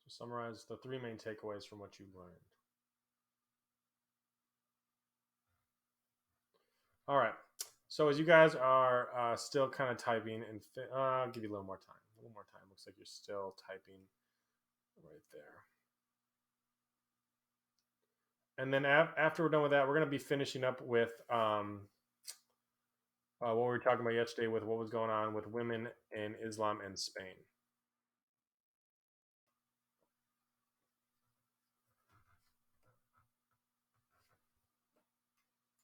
So summarize the three main takeaways from what you learned. All right. So as you guys are still kind of typing, and I'll give you a little more time. A little more time. Looks like you're still typing right there. And then after we're done with that, we're going to be finishing up with what we were talking about yesterday with what was going on with women in Islam and Spain.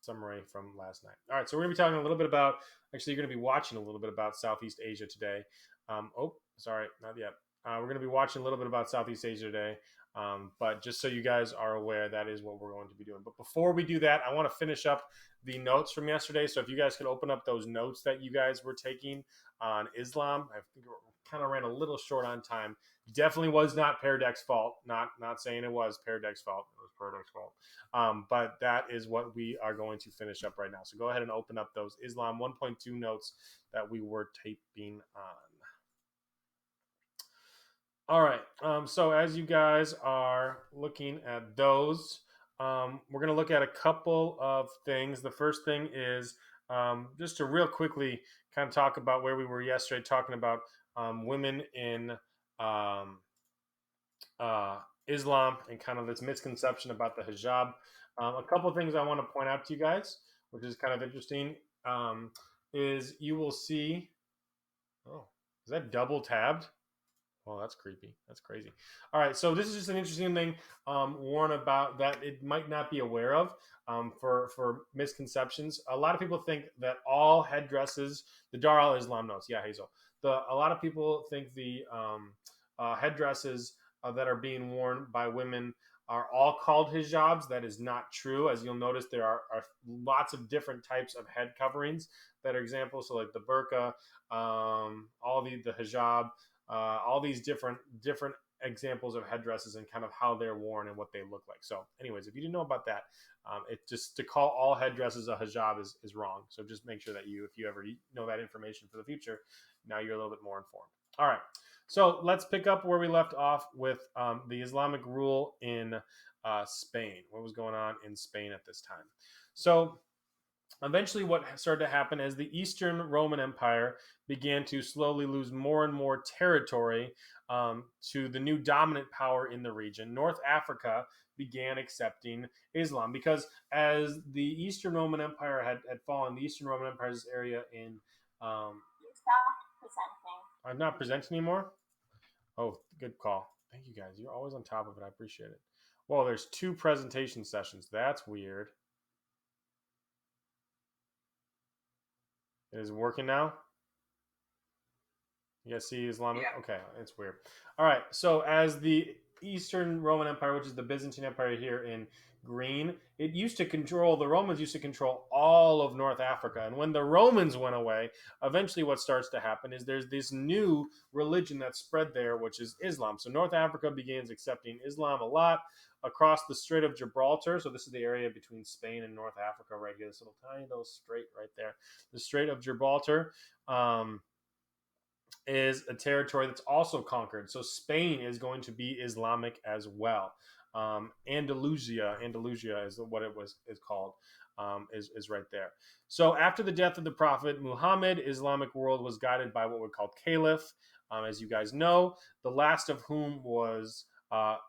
Summary from last night. All right, so we're going to be talking a little bit about, actually, you're going to be watching a little bit about Southeast Asia today. Sorry, not yet. We're going to be watching a little bit about Southeast Asia today. But just so you guys are aware, that is what we're going to be doing. But before we do that, I want to finish up the notes from yesterday. So if you guys could open up those notes that you guys were taking on Islam, I think we kind of ran a little short on time. Definitely was not Pear Deck's fault. Not saying it was Pear Deck's fault. It was Pear Deck's fault. But that is what we are going to finish up right now. So go ahead and open up those Islam 1.2 notes that we were taping on. All right. So as you guys are looking at those, we're going to look at a couple of things. The first thing is just to real quickly kind of talk about where we were yesterday, talking about women in um, Islam and kind of this misconception about the hijab. A couple of things I want to point out to you guys, which is kind of interesting, is you will see. Oh, is that double tabbed? Oh, that's creepy. That's crazy. All right, so this is just an interesting thing, warn about that it might not be aware of for misconceptions. A lot of people think that all headdresses, the Dar al Islam notes, yeah, Hazel. A lot of people think the headdresses that are being worn by women are all called hijabs. That is not true. As you'll notice, there are lots of different types of head coverings that are examples. So, like the burqa, all the hijab, all these different examples of headdresses and kind of how they're worn and what they look like. So, anyways, if you didn't know about that, it just to call all headdresses a hijab is wrong. So just make sure that if you ever know that information for the future, now you're a little bit more informed. All right. So let's pick up where we left off with the Islamic rule in Spain. What was going on in Spain at this time? So eventually, what started to happen as the Eastern Roman Empire began to slowly lose more and more territory to the new dominant power in the region, North Africa began accepting Islam because as the Eastern Roman Empire had fallen, the Eastern Roman Empire's area in. Stop presenting. I'm not presenting anymore? Oh, good call. Thank you guys. You're always on top of it. I appreciate it. Well, there's 2 presentation sessions. That's weird. It is working now? You guys see Islamic? Yeah. Okay, it's weird. All right, so as the Eastern Roman Empire, which is the Byzantine Empire here in green, the Romans used to control all of North Africa. And when the Romans went away, eventually what starts to happen is there's this new religion that spread there, which is Islam. So North Africa begins accepting Islam a lot across the Strait of Gibraltar. So this is the area between Spain and North Africa right here, this little tiny little strait right there. The Strait of Gibraltar. Is a territory that's also conquered. So Spain is going to be Islamic as well. Andalusia is what it is called, is right there. So after the death of the Prophet Muhammad, Islamic world was guided by what we call caliph. As you guys know, the last of whom was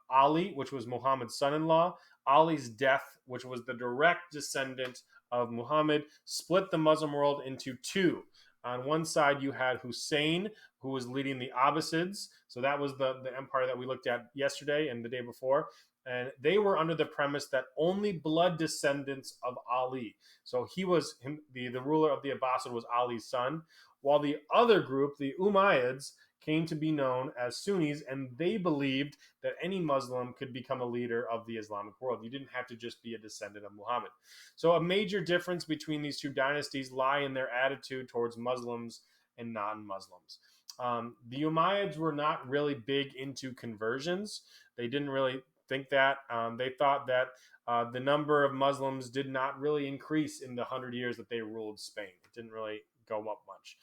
Ali, which was Muhammad's son-in-law. Ali's death, which was the direct descendant of Muhammad, split the Muslim world into 2. On one side, you had Hussein, who was leading the Abbasids. So that was the empire that we looked at yesterday and the day before. And they were under the premise that only blood descendants of Ali. So he was the ruler of the Abbasid was Ali's son. While the other group, the Umayyads, came to be known as Sunnis, and they believed that any Muslim could become a leader of the Islamic world. You didn't have to just be a descendant of Muhammad. So a major difference between these 2 dynasties lie in their attitude towards Muslims and non-Muslims. The Umayyads were not really big into conversions. They didn't really think that. They thought that the number of Muslims did not really increase in the 100 years that they ruled Spain. It didn't really go up much.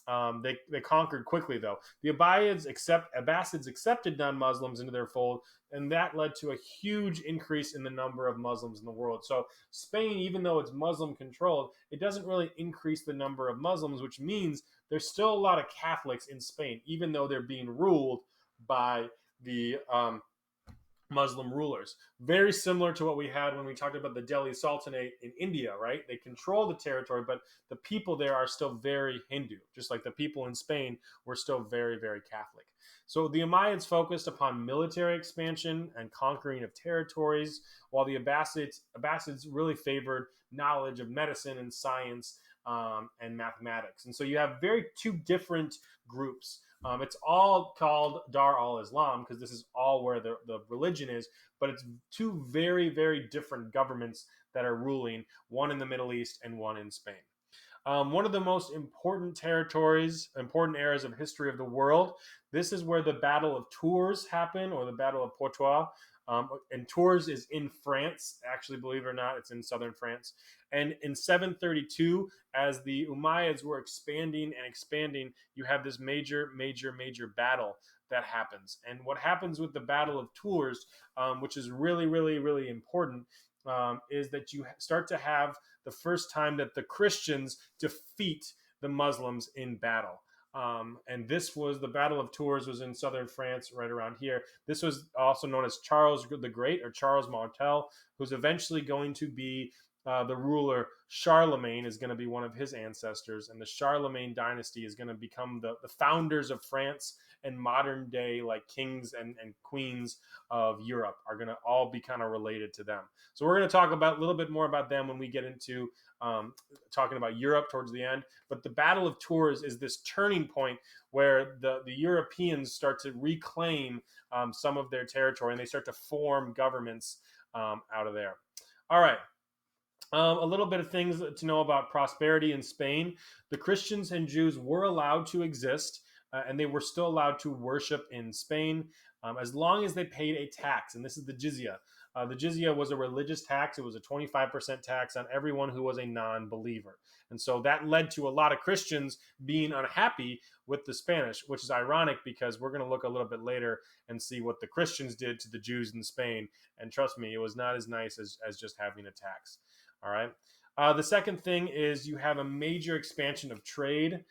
They conquered quickly, though. The Abbasids accepted non-Muslims into their fold, and that led to a huge increase in the number of Muslims in the world. So Spain, even though it's Muslim controlled, it doesn't really increase the number of Muslims, which means there's still a lot of Catholics in Spain, even though they're being ruled by the Muslim rulers. Very similar to what we had when we talked about the Delhi Sultanate in India, right? They control the territory, but the people there are still very Hindu, just like the people in Spain were still very, very Catholic. So the Umayyads focused upon military expansion and conquering of territories, while the Abbasids really favored knowledge of medicine and science and mathematics. And so you have very two different groups. It's all called Dar al-Islam because this is all where the religion is, but it's two very, very different governments that are ruling, one in the Middle East and one in Spain. One of the most important important eras of history of the world. This is where the Battle of Tours happened, or the Battle of Poitiers. And Tours is in France, actually, believe it or not, it's in southern France. And in 732, as the Umayyads were expanding and expanding, you have this major, major, major battle that happens. And what happens with the Battle of Tours, which is really, really, really important, is that you start to have the first time that the Christians defeat the Muslims in battle. And this was the Battle of Tours, was in southern France, right around here. This was also known as Charles the Great, or Charles Martel, who's eventually going to be the ruler. Charlemagne is going to be one of his ancestors, and the Charlemagne dynasty is going to become the founders of France, and modern day like kings and queens of Europe are going to all be kind of related to them. So we're going to talk about a little bit more about them when we get into talking about Europe towards the end. But the Battle of Tours is this turning point where the Europeans start to reclaim some of their territory, and they start to form governments out of there. All right. A little bit of things to know about prosperity in Spain. The Christians and Jews were allowed to exist, and they were still allowed to worship in Spain as long as they paid a tax, and this is the jizya. The jizya was a religious tax. It was a 25% tax on everyone who was a non-believer. And so that led to a lot of Christians being unhappy with the Spanish, which is ironic because we're going to look a little bit later and see what the Christians did to the Jews in Spain. And trust me, it was not as nice as just having a tax. All right. The second thing is you have a major expansion of trade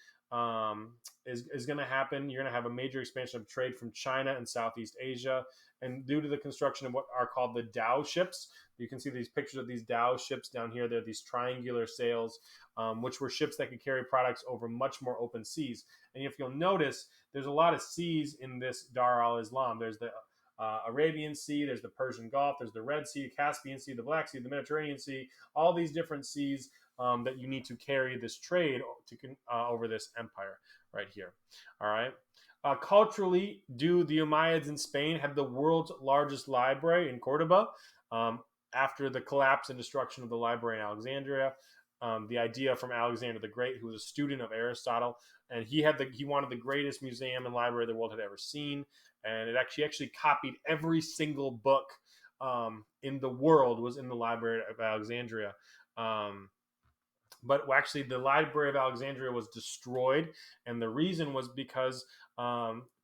is going to happen. You're going to have a major expansion of trade from China and Southeast Asia. And due to the construction of what are called the Dhow ships, you can see these pictures of these Dhow ships down here. They're these triangular sails, which were ships that could carry products over much more open seas. And if you'll notice, there's a lot of seas in this Dar al-Islam. There's the Arabian Sea, there's the Persian Gulf, there's the Red Sea, Caspian Sea, the Black Sea, the Mediterranean Sea, all these different seas that you need to carry this trade over this empire right here. All right. Culturally, the Umayyads in Spain had the world's largest library in Cordoba after the collapse and destruction of the library in Alexandria. The idea from Alexander the Great, who was a student of Aristotle, and he wanted the greatest museum and library the world had ever seen, and it actually copied every single book in the world was in the Library of Alexandria. But actually, the Library of Alexandria was destroyed, and the reason was because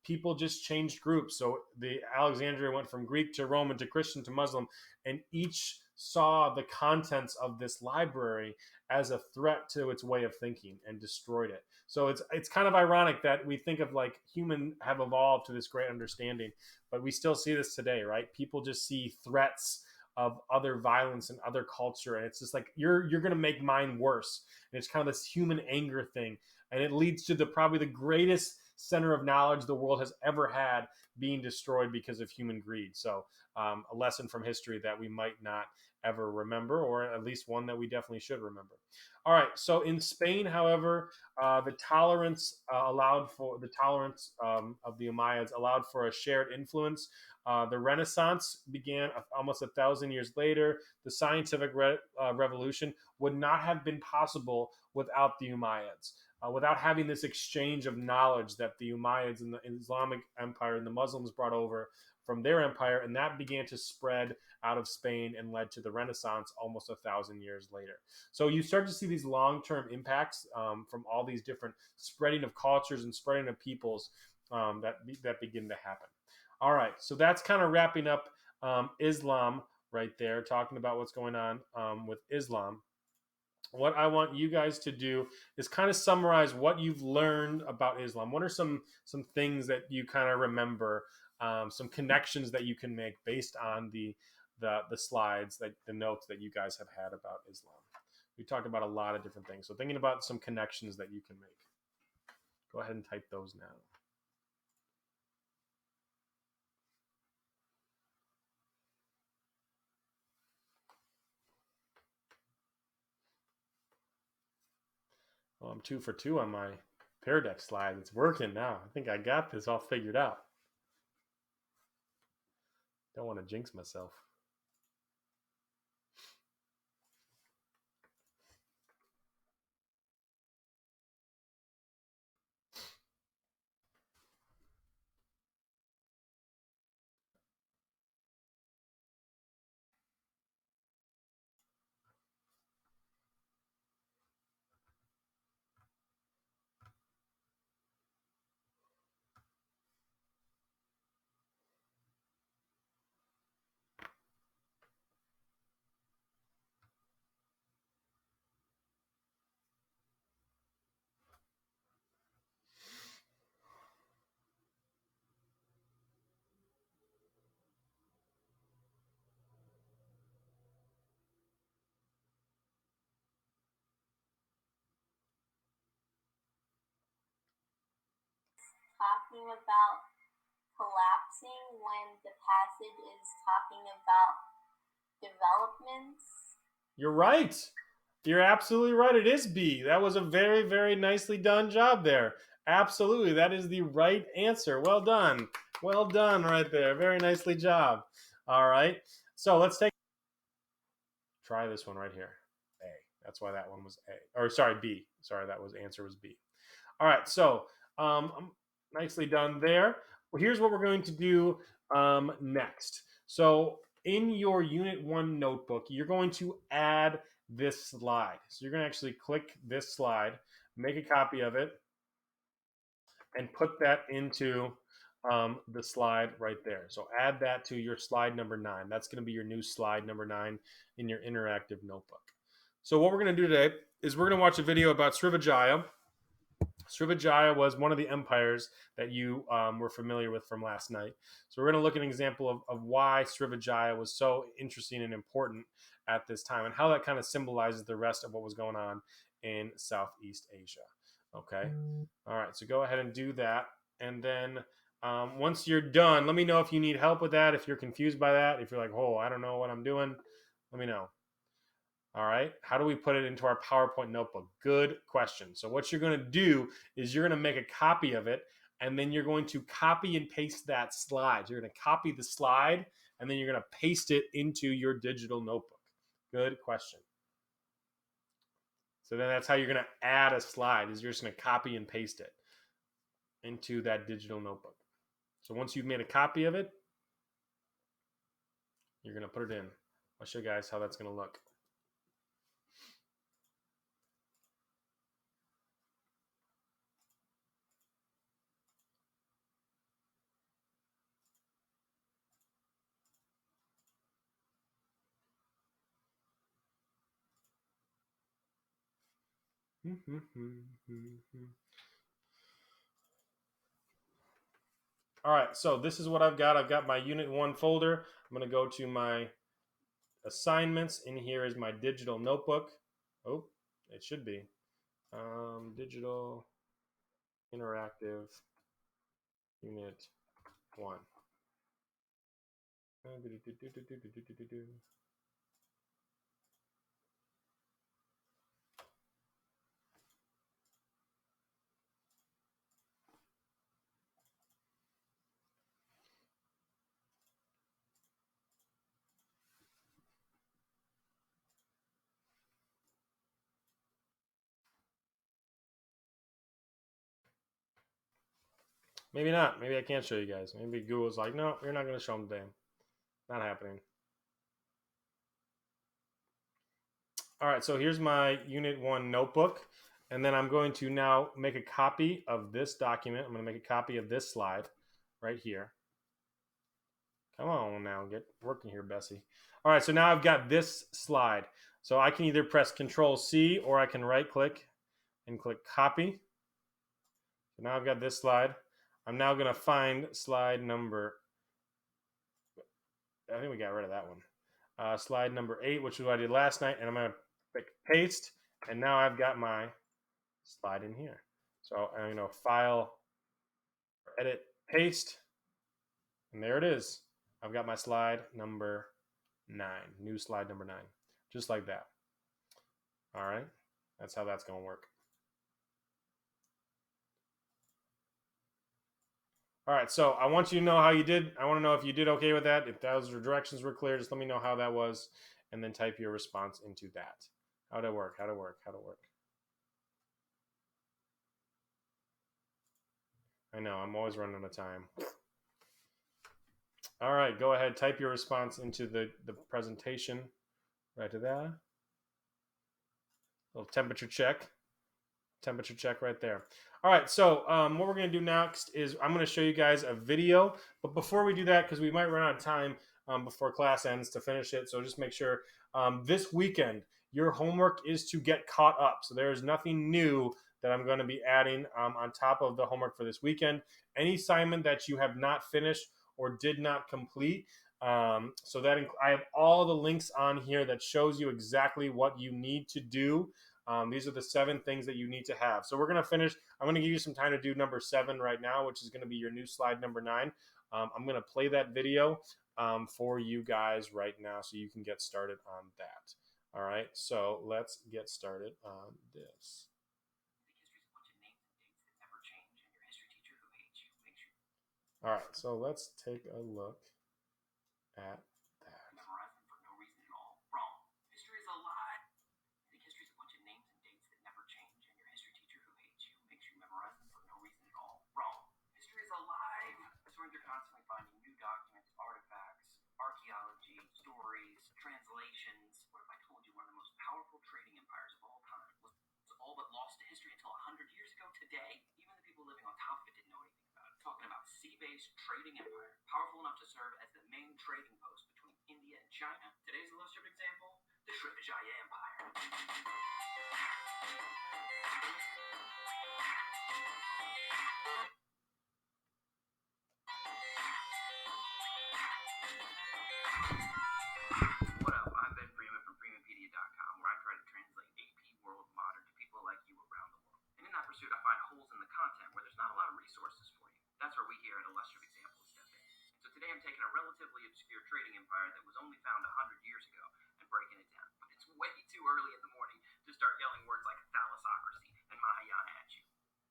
people just changed groups. So the Alexandria went from Greek to Roman to Christian to Muslim, and each saw the contents of this library as a threat to its way of thinking and destroyed it. So it's kind of ironic that we think of like human have evolved to this great understanding, but we still see this today, right? People just see threats of other violence and other culture, and it's just like you're going to make mine worse. And it's kind of this human anger thing, and it leads to probably the greatest center of knowledge the world has ever had being destroyed because of human greed. So a lesson from history that we might not ever remember, or at least one that we definitely should remember. All right. So in Spain, however, the tolerance of the Umayyads allowed for a shared influence. The Renaissance began almost 1,000 years later. The scientific revolution would not have been possible without the Umayyads. Without having this exchange of knowledge that the Umayyads and the Islamic Empire and the Muslims brought over from their empire, and that began to spread out of Spain and led to the Renaissance almost 1,000 years later. So you start to see these long-term impacts from all these different spreading of cultures and spreading of peoples that begin to happen. All right, so that's kind of wrapping up Islam right there, talking about what's going on with Islam. What I want you guys to do is kind of summarize what you've learned about Islam. What are some things that you kind of remember, some connections that you can make based on the slides, that the notes that you guys have had about Islam. We talked about a lot of different things. So thinking about some connections that you can make. Go ahead and type those now. Well, I'm 2 for 2 on my Pear Deck slide. It's working now. I think I got this all figured out. Don't want to jinx myself. Talking about collapsing when the passage is talking about developments? You're right. You're absolutely right. It is B. That was a very, very nicely done job there. Absolutely. That is the right answer. Well done. Well done right there. Very nicely job. All right. So let's try this one right here. A. That's why that one was A. Or sorry, B. Sorry, that was answer was B. All right. So nicely done there. Well, here's what we're going to do next. So in your Unit 1 notebook, you're going to add this slide. So you're going to actually click this slide, make a copy of it, and put that into the slide right there. So add that to your slide number 9. That's going to be your new slide number 9 in your interactive notebook. So what we're going to do today is we're going to watch a video about Srivijaya. Srivijaya was one of the empires that you were familiar with from last night. So we're going to look at an example of why Srivijaya was so interesting and important at this time and how that kind of symbolizes the rest of what was going on in Southeast Asia. Okay. All right. So go ahead and do that. And then once you're done, let me know if you need help with that, if you're confused by that, if you're like, oh, I don't know what I'm doing, let me know. All right. How do we put it into our PowerPoint notebook? Good question. So what you're going to do is you're going to make a copy of it, and then you're going to copy and paste that slide. You're going to copy the slide, and then you're going to paste it into your digital notebook. Good question. So then that's how you're going to add a slide, is you're just going to copy and paste it into that digital notebook. So once you've made a copy of it, you're going to put it in. I'll show you guys how that's going to look. All right, so this is what I've got. I've got my Unit 1 folder. I'm going to go to my assignments. In here is my digital notebook. Oh, it should be. Digital Interactive Unit 1. Maybe not. Maybe I can't show you guys. Maybe Google's like, no, you're not going to show them today. Not happening. All right, so here's my Unit 1 notebook. And then I'm going to now make a copy of this document. I'm going to make a copy of this slide right here. Come on now, get working here, Bessie. All right, so now I've got this slide. So I can either press Control-C or I can right-click and click Copy. So now I've got this slide. I'm now going to find slide number, I think we got rid of that one. Slide number 8, which is what I did last night, and I'm going to click Paste, and now I've got my slide in here. So I'm going to File, Edit, Paste, and there it is. I've got my slide number 9, new slide number 9, just like that. All right, that's how that's going to work. All right, so I want you to know how you did. I want to know if you did okay with that. If those directions were clear, just let me know how that was, and then type your response into that. How'd it work? How'd it work? How'd it work? I know, I'm always running out of time. All right, go ahead, type your response into the presentation. Right to that. Little temperature check. Temperature check right there. All right, so what we're going to do next is I'm going to show you guys a video. But before we do that, because we might run out of time before class ends to finish it, so just make sure this weekend your homework is to get caught up. So there is nothing new that I'm going to be adding on top of the homework for this weekend. Any assignment that you have not finished or did not complete, so that I have all the links on here that shows you exactly what you need to do. These are the 7 things that you need to have. So we're going to finish. I'm going to give you some time to do number 7 right now, which is going to be your new slide number 9. I'm going to play that video for you guys right now so you can get started on that. All right, so let's get started on this. All right, so let's take a look at that. Memorize them for no reason at all. Wrong. History is a lie. You think history is a bunch of names and dates that never change, and your history teacher who hates you makes you memorize them for no reason at all. Wrong. History is alive. Historians are constantly finding new documents, artifacts, archaeology, stories, translations. What if I told you one of the most powerful trading empires of all time was all but lost to history until 100 years ago today? Even the people living on top of it didn't know anything about it. Talking about sea-based trading empire, powerful enough to serve as the main trading post between India and China. Today's illustrative example, the Srivijaya Empire. What up? I'm Ben Freeman from FreemanPedia.com, where I try to translate AP World Modern to people like you around the world. And in that pursuit, I find holes in the content where there's not a lot of resources for you. That's where we here at Illustrative Examples step in. So today I'm taking a relatively obscure trading empire that was only found 100 years ago and breaking it down. But it's way too early in the morning to start yelling words like thalassocracy and Mahayana at you.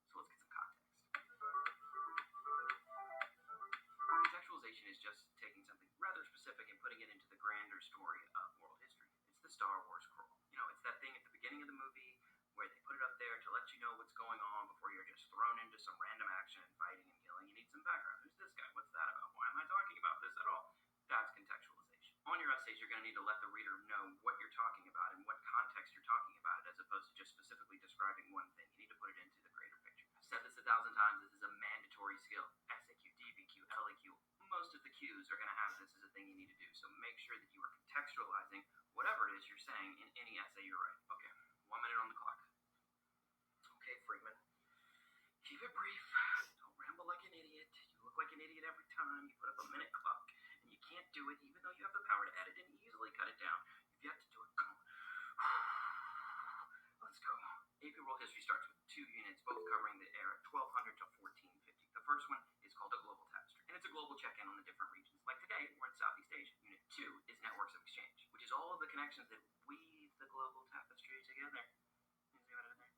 So let's get some context. Contextualization is just taking something rather specific and putting it into the grander story of world history. It's the Star Wars scroll. You know, it's that thing at the beginning of the movie where they put it up there to let you know what's going on before you're just thrown into some random action and fighting and killing. You need some background. Who's this guy? What's that about? Why am I talking about this at all? That's contextualization. On your essays, you're going to need to let the reader know what you're talking about and what context you're talking about it, as opposed to just specifically describing one thing. You need to put it into the greater picture. I've said this 1,000 times. This is a mandatory skill. SAQ, DBQ, LAQ. Most of the Qs are going to have this as a thing you need to do. So make sure that you are contextualizing whatever it is you're saying in any essay you're writing. Okay, 1 minute on the clock. Okay, Freeman. Keep it brief. Don't ramble like an idiot. You look like an idiot every time. You put up a minute clock, and you can't do it even though you have the power to edit and easily cut it down. You've yet to do it. Come on. Let's go. AP World History starts with 2 units, both covering the era 1200 to 1450. The first one is called a global tapestry, and it's a global check-in on the different regions. Like today, we're in Southeast Asia. Unit 2 is networks of exchange, which is all of the connections that weave the global tapestry together. You see what I did there?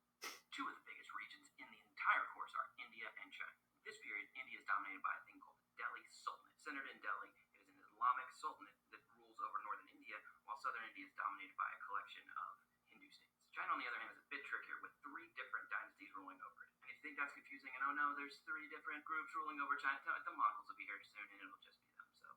2 of the biggest regions in the entire course are India and China. In this period, India is dominated by a thing called the Delhi Sultanate. Centered in Delhi, it is an Islamic sultanate that rules over northern India, while southern India is dominated by a collection of Hindu states. China, on the other hand, is a bit trickier with 3 different dynasties ruling over it. And if you think think that's confusing, and oh no, there's 3 different groups ruling over China. The Mongols will be here soon, and it'll just be them. So,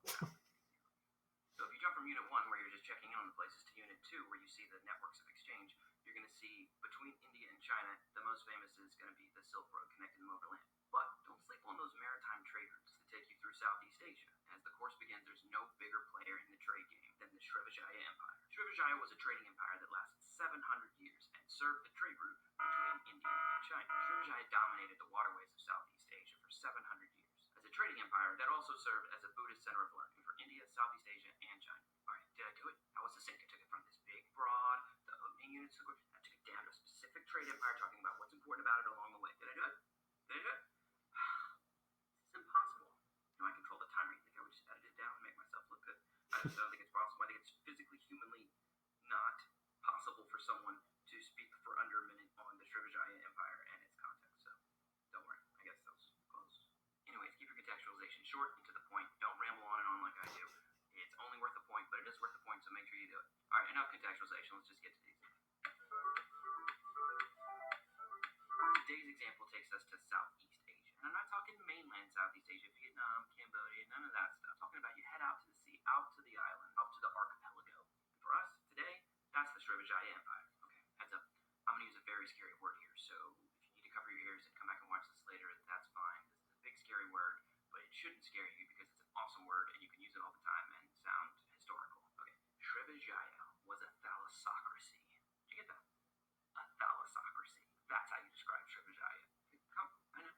so if you jump from Unit 1, where you're just checking in on the places, to Unit 2, where you see the networks of exchange, you're going to see between India and China, the most famous is going to be the Silk Road connecting them overland. But don't sleep on those maritime trade routes that take you through Southeast Asia. As the course begins, there's no bigger player in the trade game than the Srivijaya Empire. Srivijaya was a trading empire that lasted 700 years and served the trade route between India and China. Srivijaya dominated the waterways of Southeast Asia for 700 years. As a trading empire that also served as a Buddhist center of learning for India, Southeast Asia, and China. All right, did I do it? I was succinct. I took it from this big, broad, the opening units, I took it down to a specific trade empire, talking about what's important about it along the way. Did I do it? Did I do it? This is impossible. You know, I control the timer. You think I would just edit it down and make myself look good? I just don't think it's possible. I think it's physically, humanly not possible for someone to speak for under a minute on the Srivijaya Empire and its context. So, don't worry. I guess that was close. Anyways, keep your contextualization short and to the point. Don't ramble on and on like I do. It's only worth a point, but it is worth a point, so make sure you do it. All right, enough contextualization. Let's just get to these. Today's example takes us to Southeast Asia. And I'm not talking mainland Southeast Asia, Vietnam, Cambodia, none of that stuff. I'm talking about you head out to the sea, out to the island, out to the archipelago. And for us, today, that's the Srivijaya Empire. Okay, heads up. I'm going to use a very scary word here, so if you need to cover your ears and come back and watch this later, that's fine. This is a big, scary word, but it shouldn't scare you because it's an awesome word and you can use it all the time and sound historical. Okay, Srivijaya was a thalassocracy. Did you get that? A thalassocracy. That's how you describe Srivijaya. I know.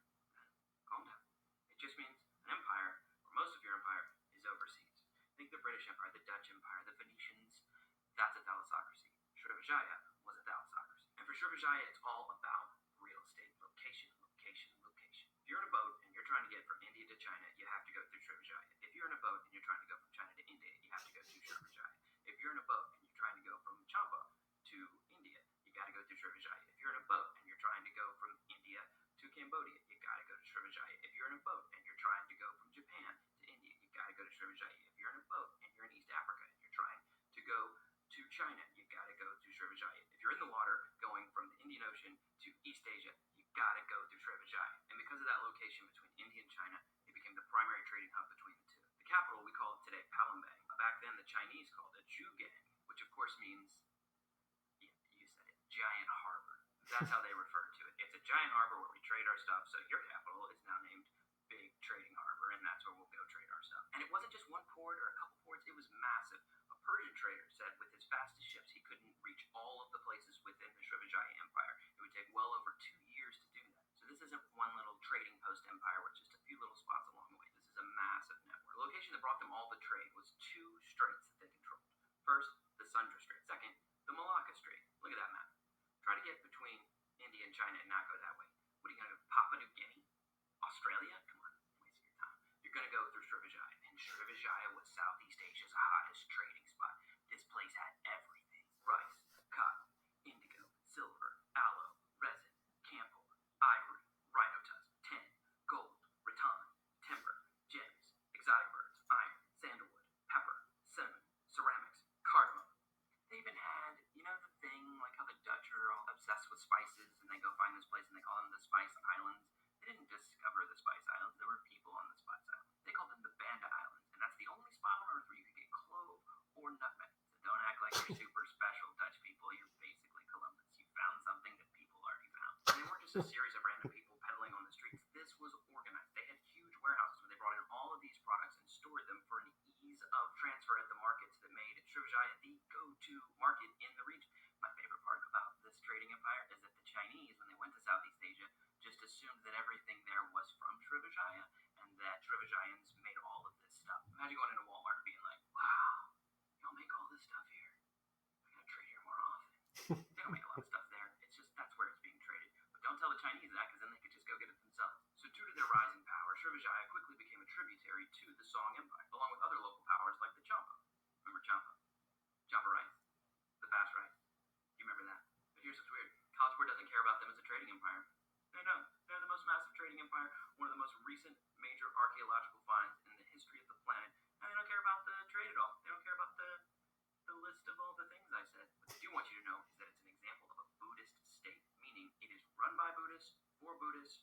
Calm down. It just means an empire, or most of your empire, is overseas. Think the British Empire, the Dutch Empire, the Phoenicians. That's a thalassocracy. Srivijaya was a thalassocracy. And for Srivijaya, it's all about real estate. Location, location, location. If you're in a boat and you're trying to get from India to China, you have to go through Srivijaya. If you're in a boat and you're trying to go from China to India, you have to go through Srivijaya. If you're in a boat and you're trying to go from Champa to India, you got to go through Srivijaya. If you're in a boat and you're trying to go from India to Cambodia, you got to go to Srivijaya. If you're in a boat and you're trying to go from Japan to India, you got to go to Srivijaya. If you're in a boat and you're in East Africa and you're trying to go to China, you got to go to Srivijaya. If you're in the water going from the Indian Ocean to East Asia, you got to go through Srivijaya. And because of that location between India and China, it became the primary trading hub between the two. The capital, we call it today Palembang. Back then, the Chinese called it Zhugang, which of course means, yeah, you said it, giant harbor. That's how they refer to it. It's a giant harbor where we trade our stuff, so your capital is now named Big Trading Harbor, and that's where we'll go trade our stuff. And it wasn't just one port or a couple ports, it was massive. A Persian trader said with his fastest ships, he couldn't reach all of the places within the Srivijaya Empire. It would take well over 2 years to do that. So this isn't one little trading post empire with just a few little spots along the way. This is a massive network. The location that brought them all the trade was 2 straits that they controlled. First, the Sundra Strait. Second, the Malacca Strait. Look at that map. Try to get between India and China and not go that way. What are you going to go? Papua New Guinea? Australia? Come on, waste your time. You're going to go through Srivijaya. And Srivijaya was Southeast Asia's hottest trading spot. This place had everything. Rice, cotton, indigo, silver, aloe, resin, camphor, ivory, rhino tusk, tin, gold, rattan, timber, gems, exotic birds, iron, sandalwood, pepper, cinnamon, ceramics, cardamom. They even had, you know the thing, like how the Dutch are all obsessed with spices and they go find this place and they call them the Spice Islands. They didn't discover the Spice Islands. There were people on the Spice Islands. They called them the Banda Islands. And that's the only spot on Earth where you could get clove or nutmeg. So don't act like you're super special, Dutch people. You're basically Columbus. You found something that people already found. And they weren't just a series of random people peddling on the streets. This was organized. They had huge warehouses where they brought in all of these products and stored them for an ease of transfer at the markets that made Srivijaya the go-to market in the region. My favorite part about this trading empire is that the Chinese, when they went to Southeast Asia, just assumed that everything there was from Srivijaya and that Srivijayans made all of this stuff. Imagine going into Walmart and being like, wow, y'all make all this stuff here. I gotta trade here more often. They don't make a lot of stuff there. It's just that's where it's being traded. But don't tell the Chinese that because then they could just go get it themselves. So due to their rising power, Srivijaya quickly became a tributary to the Song Empire, along with other local powers like the Champa. Remember Champa? Champa rice. The fast rice. You remember that? But here's what's weird. College Board doesn't care about them as a trading empire. They don't. They're the most massive trading empire, one of the most recent major archaeological finds in the history of the planet, and they don't care about the trade at all. They don't care about the list of all the things I said. What they do want you to know is that it's an example of a Buddhist state, meaning it is run by Buddhists, for Buddhists,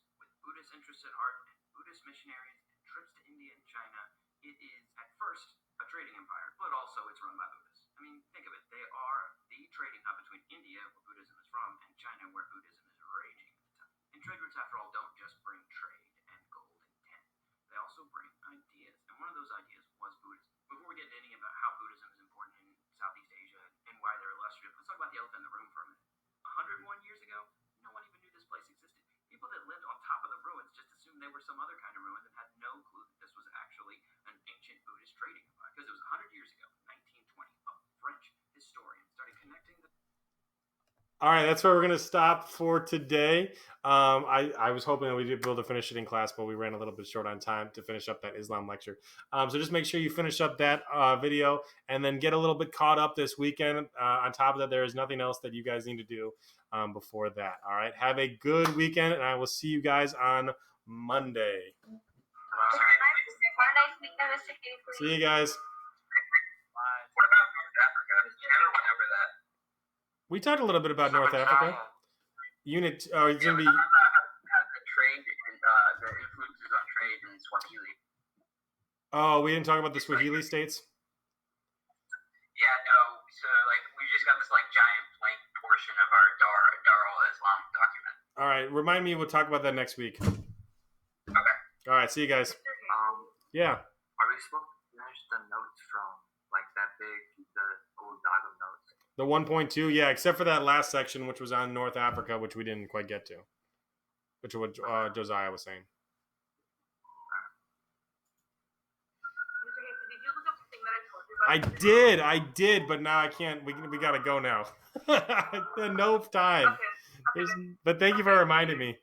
Buddhist interests at heart and Buddhist missionaries and trips to India and China, it is at first a trading empire, but also it's run by Buddhists. I mean, think of it. They are the trading hub between India, where Buddhism is from, and China, where Buddhism is raging at the time. And trade routes, after all, don't just bring trade and gold and tin. They also bring ideas. And one of those ideas was Buddhism. Before we get into any about how Buddhism is important in Southeast Asia and why they're illustrative, let's talk about the elephant in the room for a minute. 101 years ago, no one even knew this place existed. People that lived on top of the ruins just assumed they were some other kind of ruins and had no clue that this was actually an ancient Buddhist trading empire. Because it was 100 years ago, 1920, a French historian started connecting the All right, that's where we're going to stop for today. I was hoping that we'd be able to finish it in class, but we ran a little bit short on time to finish up that Islam lecture. So just make sure you finish up that video and then get a little bit caught up this weekend. On top of that, there is nothing else that you guys need to do before that. All right, have a good weekend, and I will see you guys on Monday. See you guys. What about North Africa? Tanner went over that. We talked a little bit about North Africa. Unit, it's going to be. The trade and the influences on trade in Swahili. Oh, we didn't talk about the Swahili states? Yeah, no. So, like, we just got this, like, giant blank portion of our Dar al-Islam document. All right, remind me, we'll talk about that next week. Okay. All right, see you guys. Yeah. Are we supposed to finish the notes from, like, that big, the old Dago notes? The 1.2, yeah, except for that last section, which was on North Africa, which we didn't quite get to, which is what Josiah was saying. I did, but now I can't. We got to go now. No time. Okay. But thank you for reminding me. Okay,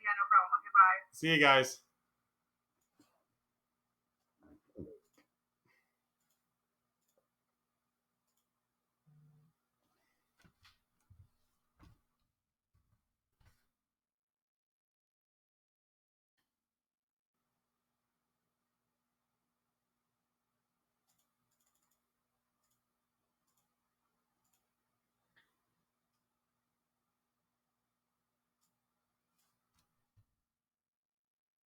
yeah, no problem. Okay, bye. See you guys.